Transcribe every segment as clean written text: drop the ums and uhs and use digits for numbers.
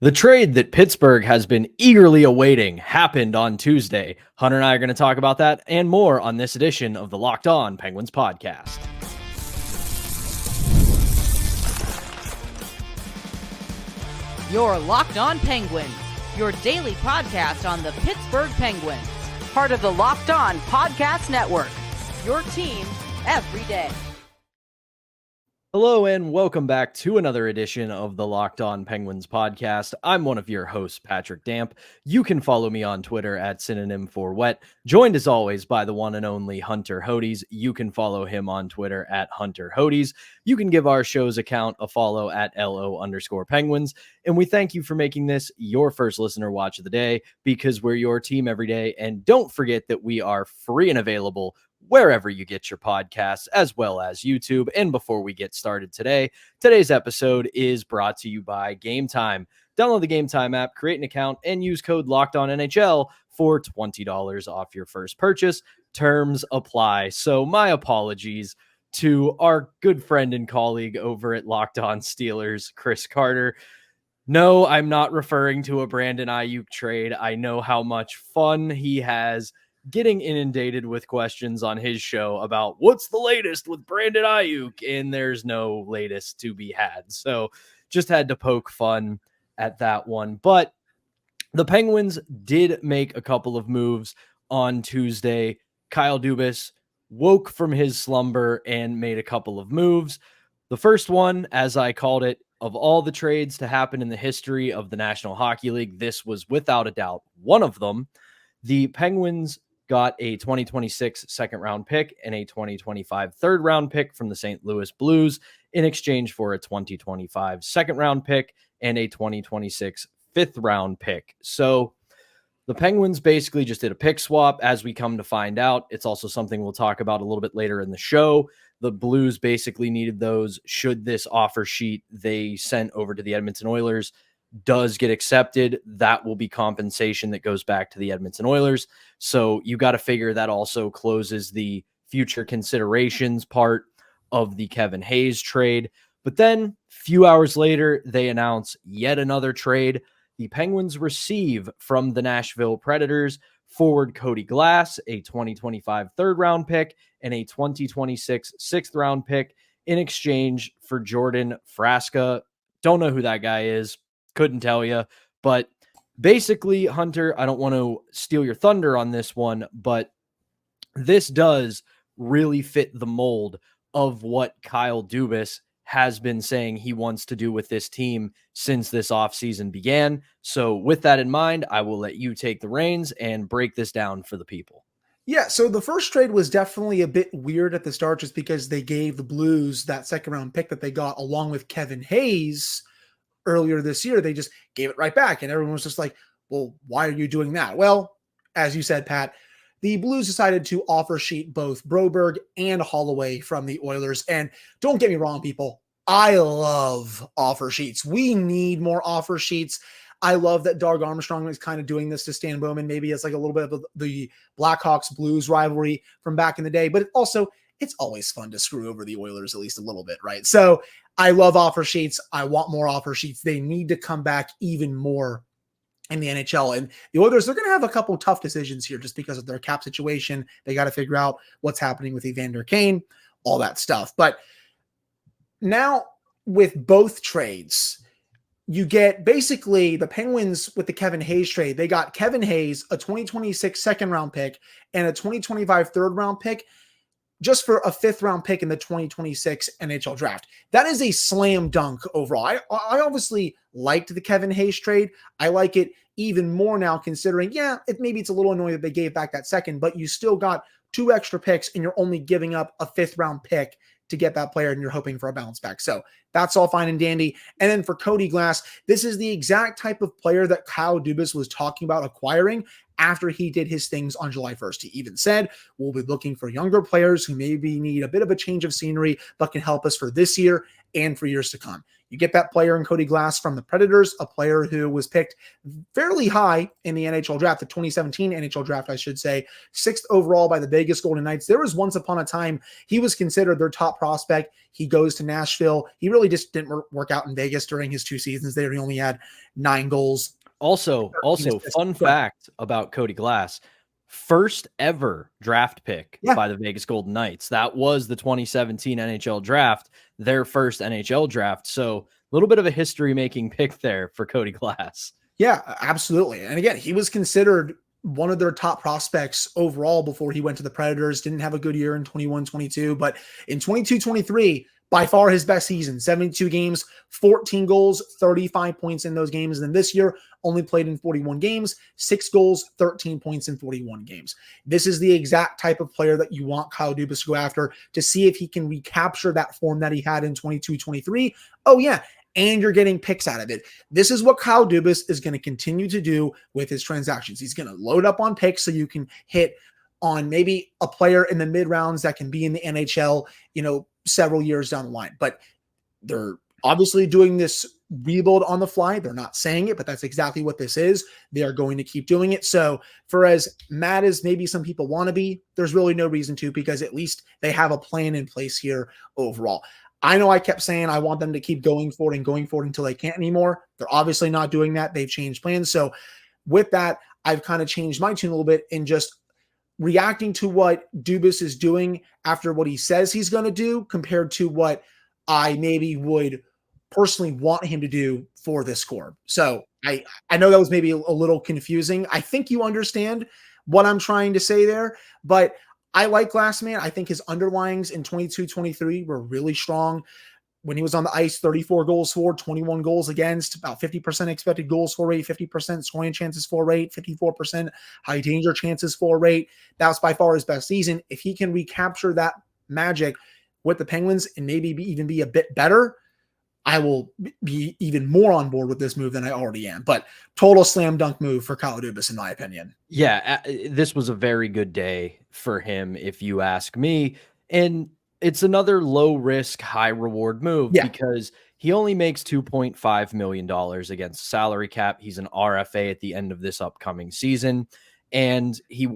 The trade that Pittsburgh has been eagerly awaiting happened on Tuesday. Hunter and I are going to talk about that and more on this edition of the Locked On Penguins podcast. You're Locked On Penguins, your daily podcast on the Pittsburgh Penguins, part of the Locked On Podcast Network, your team every day. Hello and welcome back to another edition of the Locked On Penguins podcast. I'm one of your hosts, Patrick Damp. You can follow me on Twitter at synonym for wet. Joined as always by the one and only Hunter Hodes. You can follow him on Twitter at Hunter Hodes. You can give our show's account a follow at LO_Penguins. And we thank you for making this your first listener watch of the day because we're your team every day. And don't forget that we are free and available wherever you get your podcasts, as well as YouTube. And before we get started today's episode is brought to you by Game Time. Download the Game Time app, create an account, and use code LOCKEDONNHL for $20 off your first purchase. Terms apply. So my apologies to our good friend and colleague over at Locked On Steelers, Chris Carter. No, I'm not referring to a Brandon Ayuk trade. I know how much fun he has getting inundated with questions on his show about what's the latest with Brandon Ayuk, and there's no latest to be had. So just had to poke fun at that one. But the Penguins did make a couple of moves on Tuesday. Kyle Dubas woke from his slumber and made a couple of moves. The first one, as I called it, of all the trades to happen in the history of the National Hockey League, this was without a doubt one of them. The Penguins got a 2026 second round pick and a 2025 third round pick from the St. Louis Blues in exchange for a 2025 second round pick and a 2026 fifth round pick. So the Penguins basically just did a pick swap, as we come to find out. It's also something we'll talk about a little bit later in the show. The Blues basically needed those should this offer sheet they sent over to the Edmonton Oilers does get accepted. That will be compensation that goes back to the Edmonton Oilers. So you got to figure that also closes the future considerations part of the Kevin Hayes trade. But then a few hours later, they announce yet another trade. The Penguins receive from the Nashville Predators forward Cody Glass, a 2025 third round pick and a 2026 sixth round pick in exchange for Jordan Frasca. Don't know who that guy is. Couldn't tell you, but basically, Hunter, I don't want to steal your thunder on this one, but this does really fit the mold of what Kyle Dubas has been saying he wants to do with this team since this offseason began. So with that in mind, I will let you take the reins and break this down for the people. Yeah, so the first trade was definitely a bit weird at the start just because they gave the Blues that second round pick that they got along with Kevin Hayes earlier this year. They just gave it right back, and everyone was just like, well, why are you doing that? Well, as you said, Pat, the Blues decided to offer sheet both Broberg and Holloway from the Oilers. And don't get me wrong, people, I love offer sheets. We need more offer sheets. I love that Doug Armstrong is kind of doing this to Stan Bowman. Maybe it's like a little bit of the Blackhawks Blues rivalry from back in the day, but also it's always fun to screw over the Oilers at least a little bit, right? So I love offer sheets. I want more offer sheets. They need to come back even more in the NHL. And the Oilers, they're going to have a couple tough decisions here just because of their cap situation. They got to figure out what's happening with Evander Kane, all that stuff. But now with both trades, you get basically the Penguins with the Kevin Hayes trade. They got Kevin Hayes, a 2026 second round pick, and a 2025 third round pick, just for a fifth round pick in the 2026 NHL draft. That is a slam dunk overall. I obviously liked the Kevin Hayes trade. I like it even more now considering, maybe it's a little annoying that they gave back that second, but you still got two extra picks and you're only giving up a fifth round pick to get that player and you're hoping for a bounce back. So that's all fine and dandy. And then for Cody Glass, this is the exact type of player that Kyle Dubas was talking about acquiring after he did his things on July 1st. He even said, we'll be looking for younger players who maybe need a bit of a change of scenery, but can help us for this year and for years to come. You get that player in Cody Glass from the Predators, a player who was picked fairly high in the NHL draft, the 2017 NHL draft, I should say, 6th overall by the Vegas Golden Knights. There was once upon a time he was considered their top prospect. He goes to Nashville. He really just didn't work out in Vegas during his 2 seasons there. He only had 9 goals. Also, fun fact about Cody Glass, first ever draft pick by the Vegas Golden Knights. That was the 2017 NHL draft, their first NHL draft. So a little bit of a history-making pick there for Cody Glass. Yeah, absolutely. And again, he was considered one of their top prospects overall before he went to the Predators. Didn't have a good year in 21-22, but in 22-23, by far his best season, 72 games, 14 goals, 35 points in those games. And then this year, only played in 41 games, 6 goals, 13 points in 41 games. This is the exact type of player that you want Kyle Dubas to go after to see if he can recapture that form that he had in 22-23. Oh, yeah. And you're getting picks out of it. This is what Kyle Dubas is going to continue to do with his transactions. He's going to load up on picks so you can hit on maybe a player in the mid rounds that can be in the NHL, several years down the line. But they're obviously doing this rebuild on the fly. They're not saying it, but that's exactly what this is. They are going to keep doing it. So for as mad as maybe some people want to be, there's really no reason to, because at least they have a plan in place here overall. I know I kept saying I want them to keep going for it until they can't anymore. They're obviously not doing that. They've changed plans. So with that, I've kind of changed my tune a little bit and just reacting to what Dubas is doing after what he says he's going to do compared to what I maybe would personally want him to do for this score. So I know that was maybe a little confusing. I think you understand what I'm trying to say there, but I like Glassman. I think his underlyings in 22-23 were really strong. When he was on the ice, 34 goals for, 21 goals against, about 50% expected goals for rate, 50% scoring chances for rate, 54% high danger chances for rate. That was by far his best season. If he can recapture that magic with the Penguins and maybe even be a bit better, I will be even more on board with this move than I already am. But total slam dunk move for Kyle Dubas, in my opinion. Yeah, this was a very good day for him, if you ask me. And it's another low risk, high reward move because he only makes $2.5 million against salary cap. He's an RFA at the end of this upcoming season. And he,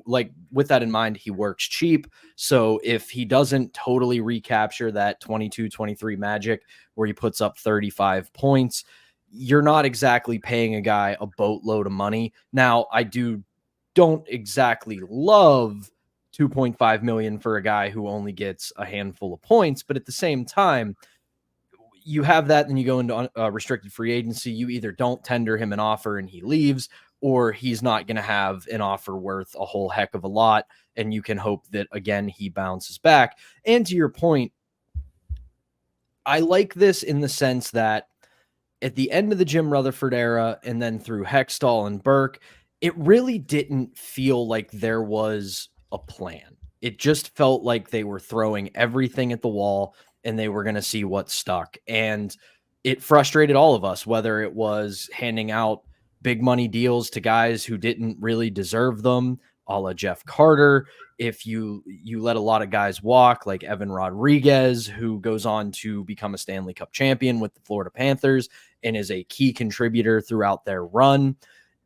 with that in mind, he works cheap. So if he doesn't totally recapture that 22-23 magic where he puts up 35 points, you're not exactly paying a guy a boatload of money. Now, I don't exactly love $2.5 million for a guy who only gets a handful of points, but at the same time, you have that, and you go into restricted free agency. You either don't tender him an offer and he leaves, or he's not going to have an offer worth a whole heck of a lot, and you can hope that, again, he bounces back. And to your point, I like this in the sense that at the end of the Jim Rutherford era and then through Hextall and Burke, it really didn't feel like there was a plan. It just felt like they were throwing everything at the wall and they were going to see what stuck. And it frustrated all of us, whether it was handing out big money deals to guys who didn't really deserve them, a la Jeff Carter. If you let a lot of guys walk, like Evan Rodriguez, who goes on to become a Stanley Cup champion with the Florida Panthers and is a key contributor throughout their run,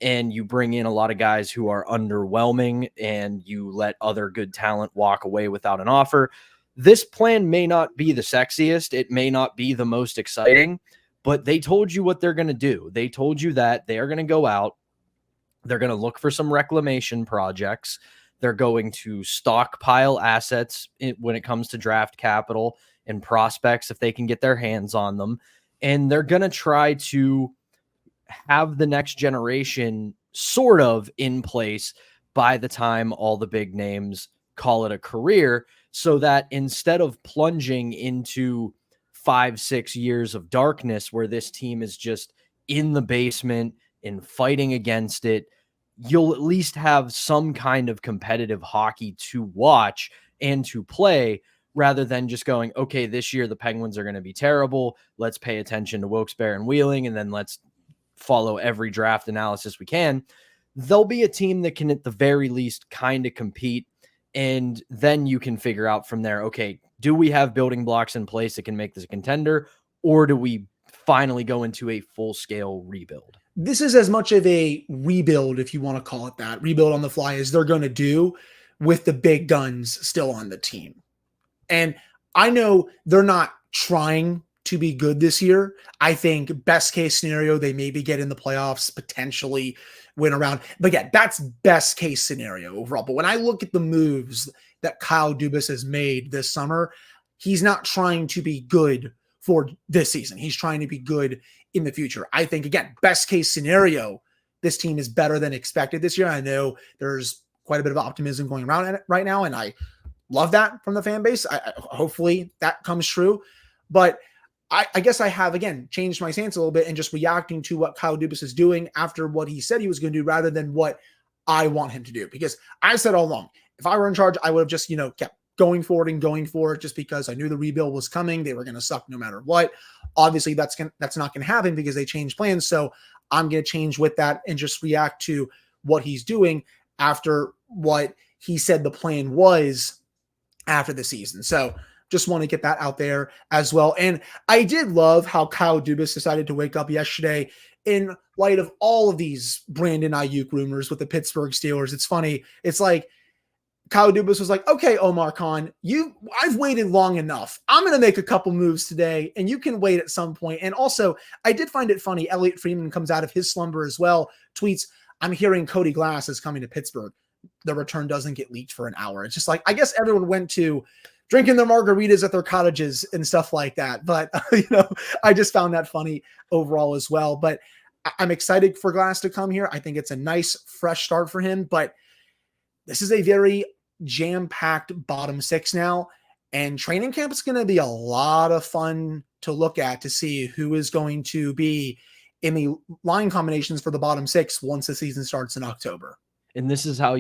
and you bring in a lot of guys who are underwhelming and you let other good talent walk away without an offer. This plan may not be the sexiest. It may not be the most exciting, but they told you what they're going to do. They told you that they are going to go out. They're going to look for some reclamation projects. They're going to stockpile assets when it comes to draft capital and prospects if they can get their hands on them. And they're going to try to have the next generation sort of in place by the time all the big names call it a career, so that instead of plunging into 5-6 years of darkness where this team is just in the basement and fighting against it, you'll at least have some kind of competitive hockey to watch and to play, rather than just going, okay, this year the Penguins are going to be terrible. Let's pay attention to Wilkes-Barre and Wheeling, and then let's follow every draft analysis we can. They'll be a team that can at the very least kind of compete. And then you can figure out from there, okay, do we have building blocks in place that can make this a contender, or do we finally go into a full-scale rebuild? This is as much of a rebuild, if you want to call it that, rebuild on the fly, as they're going to do with the big guns still on the team. And I know they're not trying to be good this year. I think best case scenario, they maybe get in the playoffs, potentially win around. But yeah, that's best case scenario overall. But when I look at the moves that Kyle Dubas has made this summer, he's not trying to be good for this season. He's trying to be good in the future. I think, again, best case scenario, this team is better than expected this year. I know there's quite a bit of optimism going around right now, and I love that from the fan base. Hopefully that comes true. But I guess I have, again, changed my stance a little bit and just reacting to what Kyle Dubas is doing after what he said he was going to do rather than what I want him to do. Because I said all along, if I were in charge, I would have just, kept going forward just because I knew the rebuild was coming. They were going to suck no matter what. Obviously, that's not going to happen because they changed plans. So I'm going to change with that and just react to what he's doing after what he said the plan was after the season. So just want to get that out there as well. And I did love how Kyle Dubas decided to wake up yesterday in light of all of these Brandon Ayuk rumors with the Pittsburgh Steelers. It's funny. It's like Kyle Dubas was like, okay, Omar Khan, I've waited long enough. I'm going to make a couple moves today and you can wait at some point. And also I did find it funny. Elliot Freeman comes out of his slumber as well, tweets, I'm hearing Cody Glass is coming to Pittsburgh. The return doesn't get leaked for an hour. It's just like, I guess everyone went to drinking their margaritas at their cottages and stuff like that. But, I just found that funny overall as well. But I'm excited for Glass to come here. I think it's a nice, fresh start for him. But this is a very jam-packed bottom six now. And training camp is going to be a lot of fun to look at to see who is going to be in the line combinations for the bottom six once the season starts in October. And this is how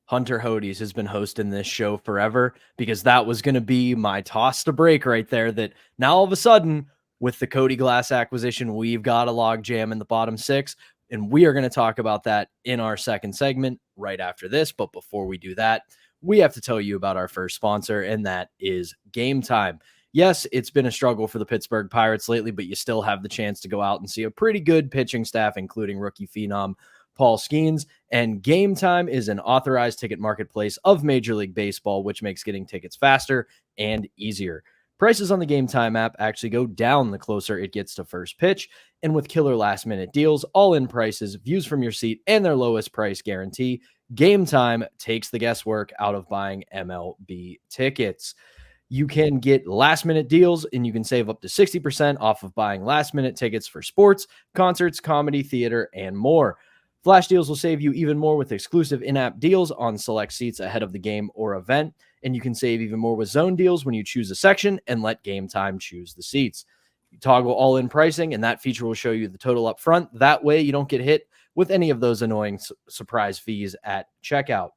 Hunter Hodes has been hosting this show forever, because that was going to be my toss to break right there, that now all of a sudden with the Cody Glass acquisition, we've got a log jam in the bottom six. And we are going to talk about that in our second segment right after this. But before we do that, we have to tell you about our first sponsor, and that is Game Time. Yes, it's been a struggle for the Pittsburgh Pirates lately, but you still have the chance to go out and see a pretty good pitching staff, including rookie phenom Paul Skeens. And Game Time is an authorized ticket marketplace of Major League Baseball, which makes getting tickets faster and easier. Prices on the Game Time app actually go down the closer it gets to first pitch. And with killer last-minute deals, all-in prices, views from your seat, and their lowest price guarantee, Game Time takes the guesswork out of buying MLB tickets. You can get last-minute deals, and you can save up to 60% off of buying last-minute tickets for sports, concerts, comedy, theater, and more. Flash deals will save you even more with exclusive in-app deals on select seats ahead of the game or event. And you can save even more with zone deals when you choose a section and let Game Time choose the seats. You toggle all-in pricing, and that feature will show you the total up front. That way you don't get hit with any of those annoying surprise fees at checkout.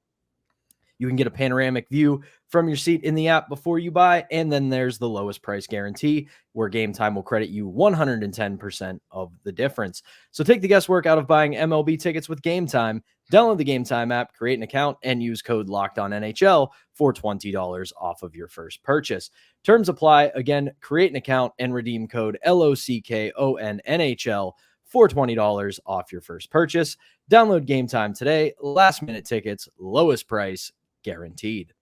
You can get a panoramic view from your seat in the app before you buy, and then there's the lowest price guarantee, where Game Time will credit you 110% of the difference. So take the guesswork out of buying MLB tickets with Game Time. Download the Game Time app, create an account, and use code LOCKEDONNHL for $20 off of your first purchase. Terms apply. Again, create an account and redeem code LOCKONNHL for $20 off your first purchase. Download Game Time today. Last minute tickets, lowest price guaranteed.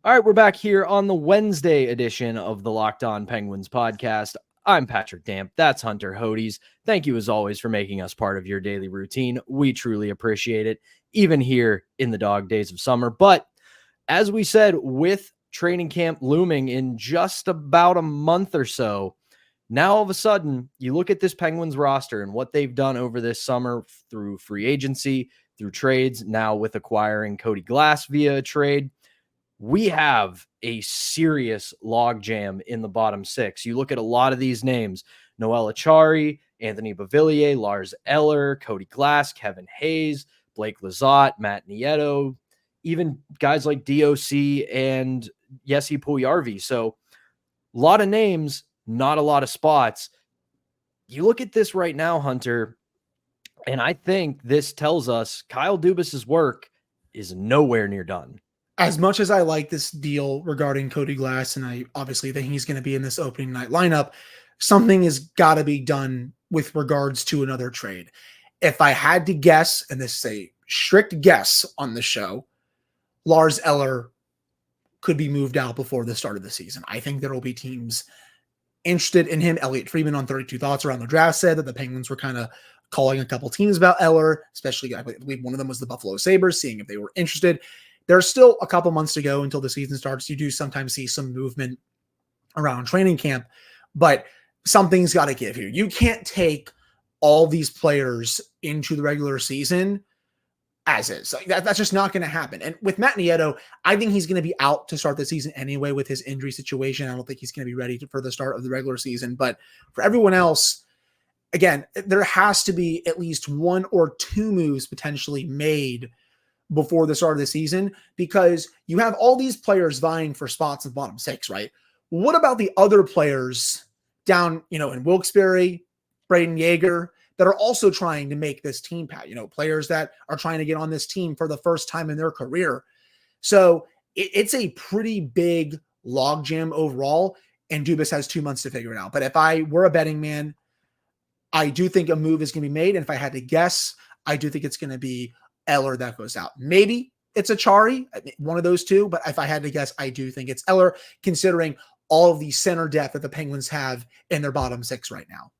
All right, we're back here on the Wednesday edition of the Locked On Penguins podcast. I'm Patrick Damp. That's Hunter Hodes. Thank you, as always, for making us part of your daily routine. We truly appreciate it, even here in the dog days of summer. But as we said, with training camp looming in just about a month or so, now all of a sudden, you look at this Penguins roster and what they've done over this summer through free agency, through trades, now with acquiring Cody Glass via a trade. We have a serious logjam in the bottom six. You look at a lot of these names: Noel Acciari, Anthony Beauvillier, Lars Eller, Cody Glass, Kevin Hayes, Blake Lizotte, Matt Nieto, even guys like DOC and Jesse Puljujarvi. So a lot of names, not a lot of spots. You look at this right now, Hunter, and I think this tells us Kyle Dubas's work is nowhere near done. As much as I like this deal regarding Cody Glass, and I obviously think he's going to be in this opening night lineup, something has got to be done with regards to another trade. If I had to guess, and this is a strict guess on the show, Lars Eller could be moved out before the start of the season. I think there will be teams interested in him. Elliot Friedman on 32 Thoughts around the draft said that the Penguins were kind of calling a couple teams about Eller, especially I believe one of them was the Buffalo Sabres, seeing if they were interested. There's still a couple months to go until the season starts. You do sometimes see some movement around training camp, but something's got to give here. You can't take all these players into the regular season as is. Like that's just not going to happen. And with Matt Nieto, I think he's going to be out to start the season anyway with his injury situation. I don't think he's going to be ready for the start of the regular season. But for everyone else, again, there has to be at least one or two moves potentially made before the start of the season, because you have all these players vying for spots in the bottom six, right? What about the other players down, in Wilkes-Barre, Braden Yeager, that are also trying to make this team, Pat, players that are trying to get on this team for the first time in their career. So it's a pretty big logjam overall, and Dubas has 2 months to figure it out. But if I were a betting man, I do think a move is going to be made. And if I had to guess, I do think it's going to be Eller that goes out. Maybe it's Achari, one of those two. But if I had to guess, I do think it's Eller, considering all of the center depth that the Penguins have in their bottom six right now.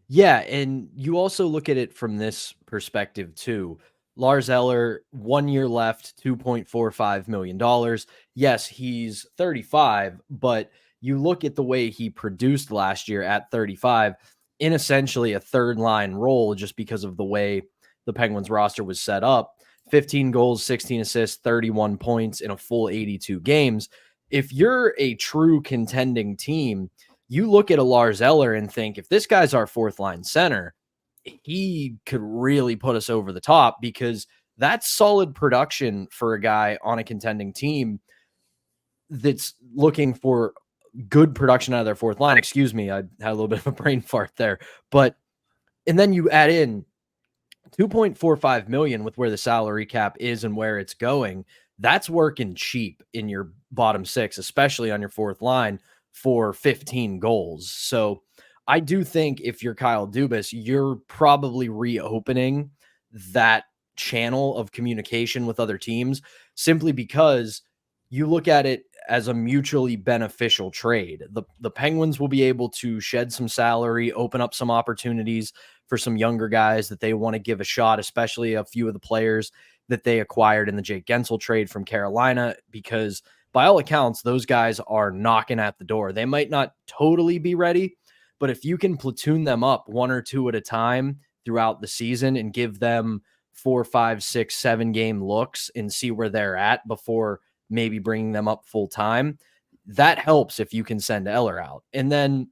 Yeah, and you also look at it from this perspective too. Lars Eller, 1 year left, $2.45 million. Yes, he's 35, but you look at the way he produced last year at 35 in essentially a third line role, just because of the way the Penguins roster was set up. 15 goals, 16 assists, 31 points in a full 82 games. If you're a true contending team, you look at a Lars Eller and think, if this guy's our fourth line center, he could really put us over the top, because that's solid production for a guy on a contending team that's looking for good production out of their fourth line. Excuse me, I had a little bit of a brain fart there. And then you add in $2.45 million with where the salary cap is and where it's going. That's working cheap in your bottom six, especially on your fourth line, for 15 goals. So I do think if you're Kyle Dubas, you're probably reopening that channel of communication with other teams, simply because you look at it as a mutually beneficial trade. The Penguins will be able to shed some salary, open up some opportunities for some younger guys that they want to give a shot, especially a few of the players that they acquired in the Jake Gensel trade from Carolina, because by all accounts, those guys are knocking at the door. They might not totally be ready, but if you can platoon them up 1 or 2 at a time throughout the season and give them 4, 5, 6, 7 game looks and see where they're at before maybe bringing them up full time, that helps if you can send Eller out. And then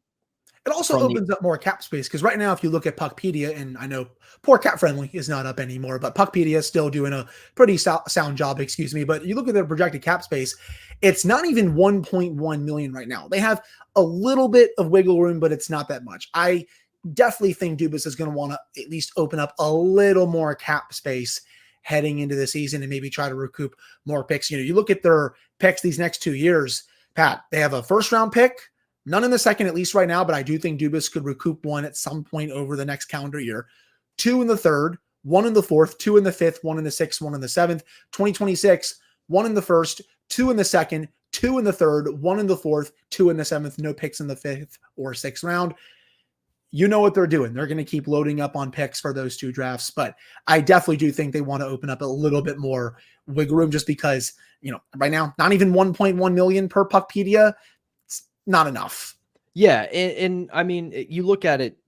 it also opens up more cap space, because right now, if you look at Puckpedia, and I know poor Cap Friendly is not up anymore, but Puckpedia is still doing a pretty sound job, but you look at their projected cap space, it's not even 1.1 million right now. They have a little bit of wiggle room, but it's not that much. I definitely think Dubas is going to want to at least open up a little more cap space heading into the season and maybe try to recoup more picks. You look at their picks these next 2 years, Pat, they have a first round pick, none in the second, at least right now, but I do think Dubas could recoup one at some point over the next calendar year. 2 in the third, 1 in the fourth, 2 in the fifth, 1 in the sixth, 1 in the seventh. 2026, 1 in the first, 2 in the second, 2 in the third, 1 in the fourth, 2 in the seventh. No picks in the fifth or sixth round. You know what they're doing. They're going to keep loading up on picks for those 2 drafts, but I definitely do think they want to open up a little bit more wiggle room, just because, right now, not even 1.1 million per Puckpedia. Not enough. Yeah. And I mean, you look at it,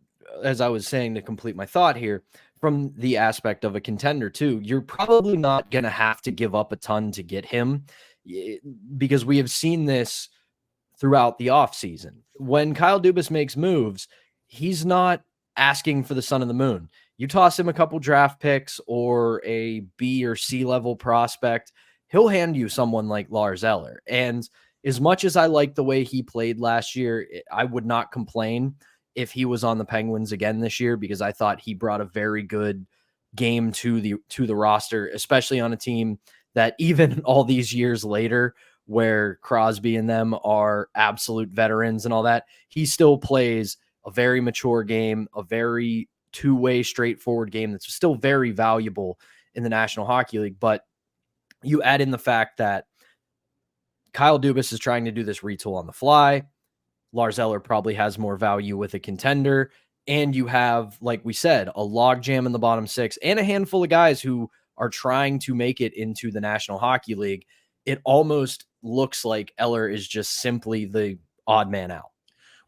as I was saying, to complete my thought here, from the aspect of a contender too, you're probably not going to have to give up a ton to get him, because we have seen this throughout the offseason. When Kyle Dubas makes moves, he's not asking for the sun and the moon. You toss him a couple draft picks or a B or C level prospect, he'll hand you someone like Lars Eller. And as much as I like the way he played last year, I would not complain if he was on the Penguins again this year, because I thought he brought a very good game to the roster, especially on a team that even all these years later, where Crosby and them are absolute veterans and all that, he still plays a very mature game, a very two-way straightforward game that's still very valuable in the National Hockey League. But you add in the fact that Kyle Dubas is trying to do this retool on the fly. Lars Eller probably has more value with a contender. And you have, like we said, a logjam in the bottom six and a handful of guys who are trying to make it into the National Hockey League. It almost looks like Eller is just simply the odd man out.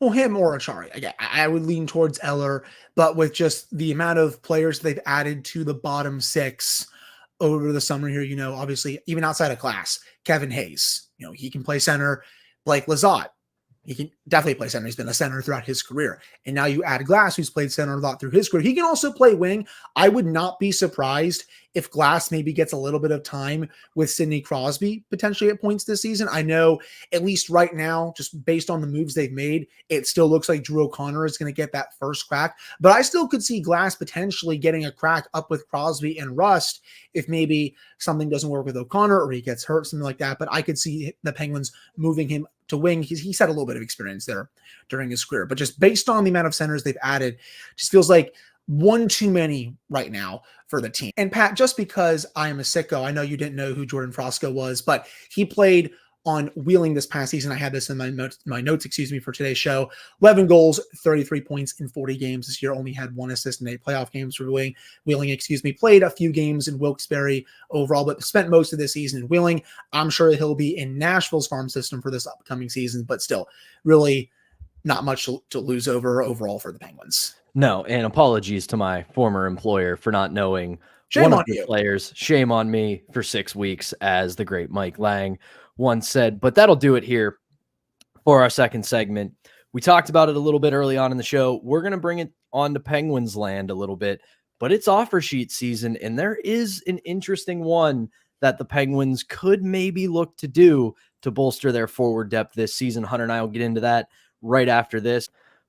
Well, him or Achari. Again, I would lean towards Eller, but with just the amount of players they've added to the bottom six over the summer here, obviously, even outside of Glass, Kevin Hayes, he can play center. Blake Lizotte, he can definitely play center. He's been a center throughout his career. And now you add Glass, who's played center a lot through his career. He can also play wing. I would not be surprised if Glass maybe gets a little bit of time with Sidney Crosby potentially at points this season. I know, at least right now, just based on the moves they've made, it still looks like Drew O'Connor is going to get that first crack. But I still could see Glass potentially getting a crack up with Crosby and Rust if maybe something doesn't work with O'Connor or he gets hurt, something like that. But I could see the Penguins moving him to wing. He's had a little bit of experience there during his career. But just based on the amount of centers they've added, just feels like one too many right now for the team. And Pat, just because I am a sicko, I know you didn't know who Jordan Frosco was, but he played on Wheeling this past season. I had this in my notes, for today's show. 11 goals, 33 points in 40 games this year. Only had 1 assist in 8 playoff games for Wheeling. Played a few games in Wilkes-Barre overall, but spent most of this season in Wheeling. I'm sure he'll be in Nashville's farm system for this upcoming season, but still, really not much to lose overall for the Penguins. No, and apologies to my former employer for not knowing Shame one on of the you. players. Shame on me for 6 weeks, as the great Mike Lang once said. But that'll do it here for our second segment. We talked about it a little bit early on in the show. We're going to bring it on to Penguins land a little bit, but it's offer sheet season, and there is an interesting one that the Penguins could maybe look to do to bolster their forward depth this season. Hunter and I will get into that right after this.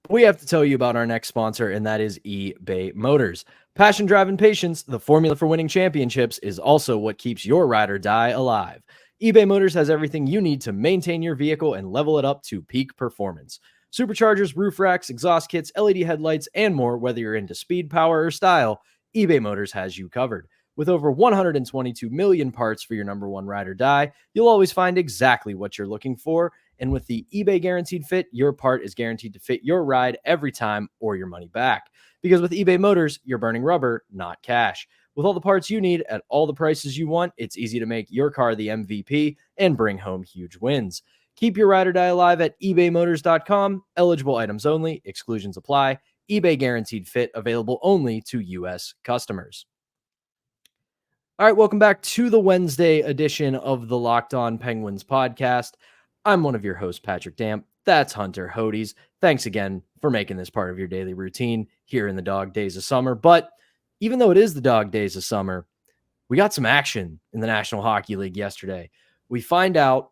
We have to tell you about our next sponsor, and that is eBay Motors. Passion, drive, and patience, the formula for winning championships, is also what keeps your ride or die alive. eBay Motors has everything you need to maintain your vehicle and level it up to peak performance. Superchargers, roof racks, exhaust kits, LED headlights, and more. Whether you're into speed, power, or style, eBay Motors has you covered. With over 122 million parts for your number one ride or die, you'll always find exactly what you're looking for. And with the eBay Guaranteed Fit, your part is guaranteed to fit your ride every time or your money back. Because with eBay Motors, you're burning rubber, not cash. With all the parts you need at all the prices you want, it's easy to make your car the MVP and bring home huge wins. Keep your ride or die alive at ebaymotors.com. Eligible items only. Exclusions apply. eBay Guaranteed Fit, available only to U.S. customers. All right, welcome back to the Wednesday edition of the Locked On Penguins podcast. I'm one of your hosts, Patrick Damp. That's Hunter Hodes. Thanks again for making this part of your daily routine here in the dog days of summer. But even though it is the dog days of summer, we got some action in the National Hockey League yesterday. We find out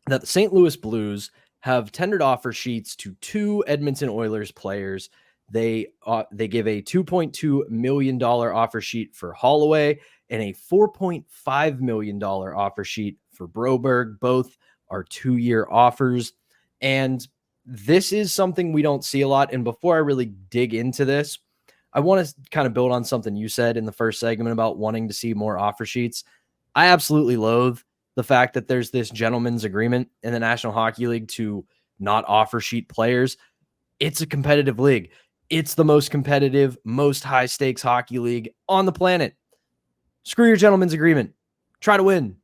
that the St. Louis Blues have tendered offer sheets to 2 Edmonton Oilers players. They give a $2.2 million offer sheet for Holloway and a $4.5 million offer sheet for Broberg. Both are 2-year offers. And this is something we don't see a lot. And before I really dig into this, I want to kind of build on something you said in the first segment about wanting to see more offer sheets. I absolutely loathe the fact that there's this gentleman's agreement in the National Hockey League to not offer sheet players. It's a competitive league. It's the most competitive, most high stakes hockey league on the planet. Screw your gentleman's agreement. Try to win.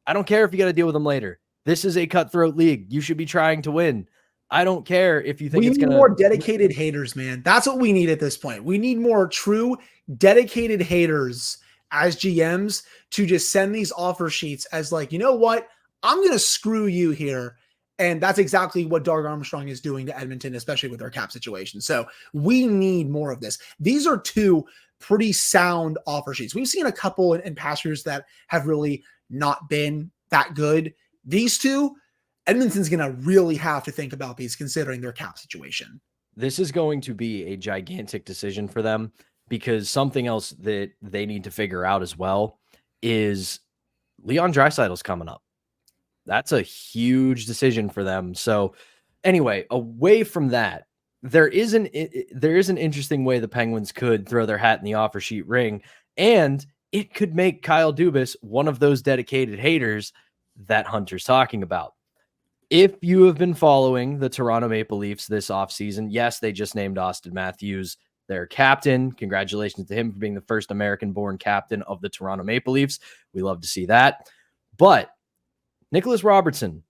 I don't care if you got to deal with them later. This is a cutthroat league. You should be trying to win. I don't care if you think it's going to... We need more dedicated haters, man. That's what we need at this point. We need more true, dedicated haters as GMs to just send these offer sheets as like, you know what? I'm going to screw you here. And that's exactly what Doug Armstrong is doing to Edmonton, especially with their cap situation. So we need more of this. These are 2 pretty sound offer sheets. We've seen a couple in past years that have really not been that good. These 2, Edmonton's going to really have to think about these considering their cap situation. This is going to be a gigantic decision for them, because something else that they need to figure out as well is Leon Draisaitl's coming up. That's a huge decision for them. So anyway, away from that, there is an interesting way the Penguins could throw their hat in the offer sheet ring, and it could make Kyle Dubas one of those dedicated haters that Hunter's talking about. If you have been following the Toronto Maple Leafs this offseason, yes, they just named Austin Matthews their captain. Congratulations to him for being the first American-born captain of the Toronto Maple Leafs. We love to see that. But Nicholas Robertson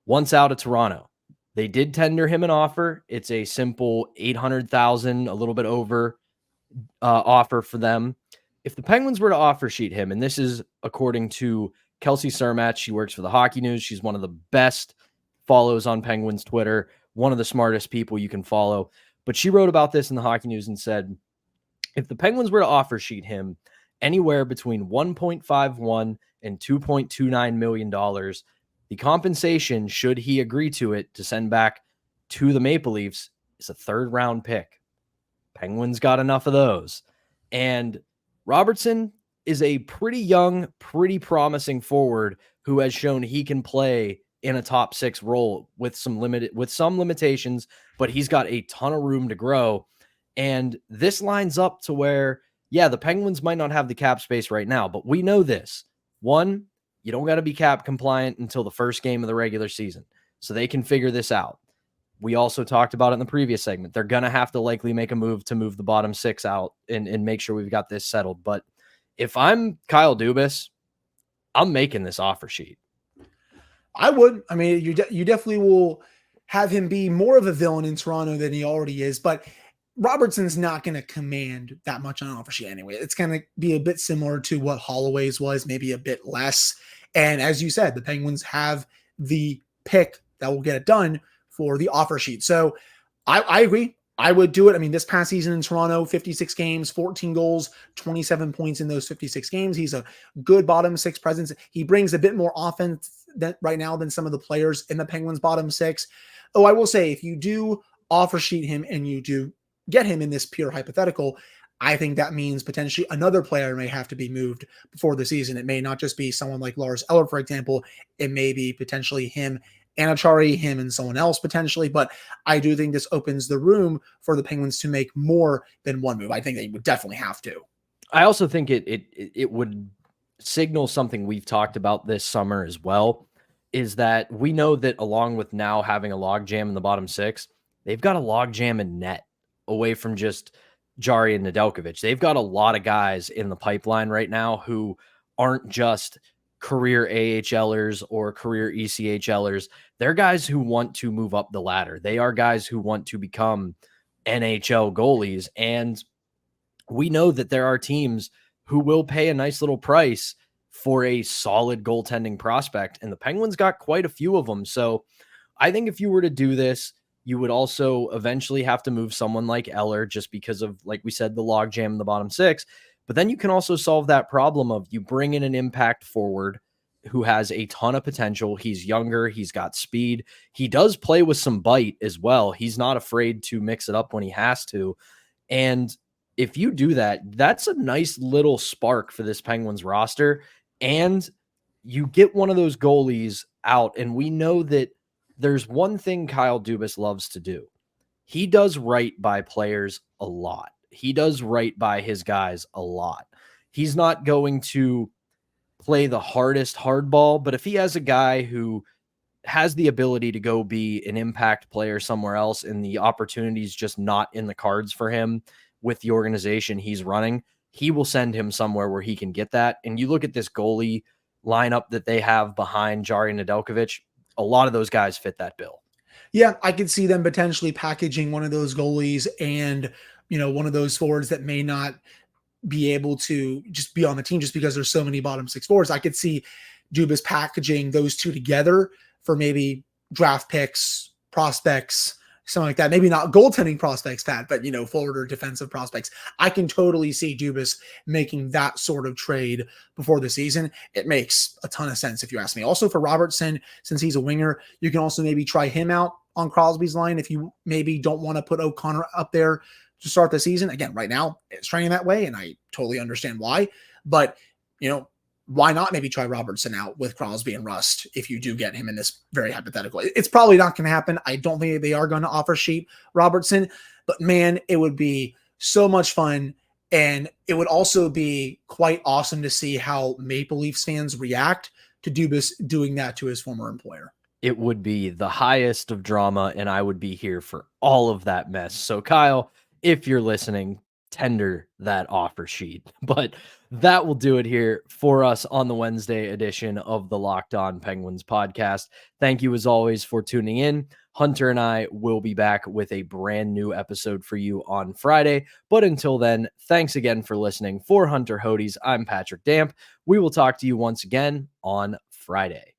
wants out of Toronto. They did tender him an offer. It's a simple $800,000, a little bit over offer for them. If the Penguins were to offer sheet him, and this is according to Kelsey Surmatch, she works for the Hockey News. She's one of the best follows on Penguins Twitter, one of the smartest people you can follow. But she wrote about this in the Hockey News and said, if the Penguins were to offer sheet him anywhere between $1.51 and $2.29 million, the compensation, should he agree to it, to send back to the Maple Leafs is a third-round pick. Penguins got enough of those. And Robertson is a pretty young, pretty promising forward who has shown he can play in a top six role with some limitations, but he's got a ton of room to grow. And this lines up to where, yeah, the Penguins might not have the cap space right now, but we know this. One, you don't got to be cap compliant until the first game of the regular season, so they can figure this out. We also talked about it in the previous segment. They're going to have to likely make a move to move the bottom six out and make sure we've got this settled. But if I'm Kyle Dubas, I'm making this offer sheet. I would. I mean, you definitely will have him be more of a villain in Toronto than he already is, but Robertson's not going to command that much on an offer sheet anyway. It's going to be a bit similar to what Holloway's was, maybe a bit less. And as you said, the Penguins have the pick that will get it done for the offer sheet. So I agree. I would do it. I mean, this past season in Toronto, 56 games, 14 goals, 27 points in those 56 games. He's a good bottom six presence. He brings a bit more offense right now than some of the players in the Penguins bottom six. Oh, I will say, if you do offer sheet him and you do get him in this pure hypothetical, I think that means potentially another player may have to be moved before the season. It may not just be someone like Lars Eller, for example. It may be potentially him, Anachari, him, and someone else potentially. But I do think this opens the room for the Penguins to make more than one move. I think they would definitely have to. I also think it would signal something we've talked about this summer as well, is that we know that along with now having a logjam in the bottom six, they've got a logjam in net away from just Jari and Nedeljkovic. They've got a lot of guys in the pipeline right now who aren't just career AHLers or career ECHLers. They're guys who want to move up the ladder. They are guys who want to become NHL goalies. And we know that there are teams who will pay a nice little price for a solid goaltending prospect. And the Penguins got quite a few of them. So I think if you were to do this, you would also eventually have to move someone like Eller just because of, like we said, the logjam in the bottom six. But then you can also solve that problem of you bring in an impact forward who has a ton of potential. He's younger. He's got speed. He does play with some bite as well. He's not afraid to mix it up when he has to. And if you do that, that's a nice little spark for this Penguins roster. And you get one of those goalies out. And we know that there's one thing Kyle Dubas loves to do. He does right by players a lot. He does right by his guys a lot. He's not going to play the hardest hardball, but if he has a guy who has the ability to go be an impact player somewhere else and the opportunity's just not in the cards for him with the organization he's running, he will send him somewhere where he can get that. And you look at this goalie lineup that they have behind Jari Nedeljkovic, a lot of those guys fit that bill. Yeah, I could see them potentially packaging one of those goalies and, one of those forwards that may not be able to just be on the team just because there's so many bottom six forwards. I could see Dubas packaging those two together for maybe draft picks, prospects, something like that. Maybe not goaltending prospects, Pat, but, forward or defensive prospects. I can totally see Dubas making that sort of trade before the season. It makes a ton of sense if you ask me. Also for Robertson, since he's a winger, you can also maybe try him out on Crosby's line if you maybe don't want to put O'Connor up there to start the season. Again, right now it's trending that way, and I totally understand why. But, why not maybe try Robertson out with Crosby and Rust if you do get him in this very hypothetical? It's probably not going to happen. I don't think they are going to offer sheet Robertson, but man, it would be so much fun. And it would also be quite awesome to see how Maple Leafs fans react to Dubas doing that to his former employer. It would be the highest of drama, and I would be here for all of that mess. So Kyle, if you're listening, tender that offer sheet. But that will do it here for us on the Wednesday edition of the Locked On Penguins podcast. Thank you as always for tuning in. Hunter and I will be back with a brand new episode for you on Friday. But until then, thanks again for listening. For Hunter Hodes, I'm Patrick Damp. We will talk to you once again on Friday.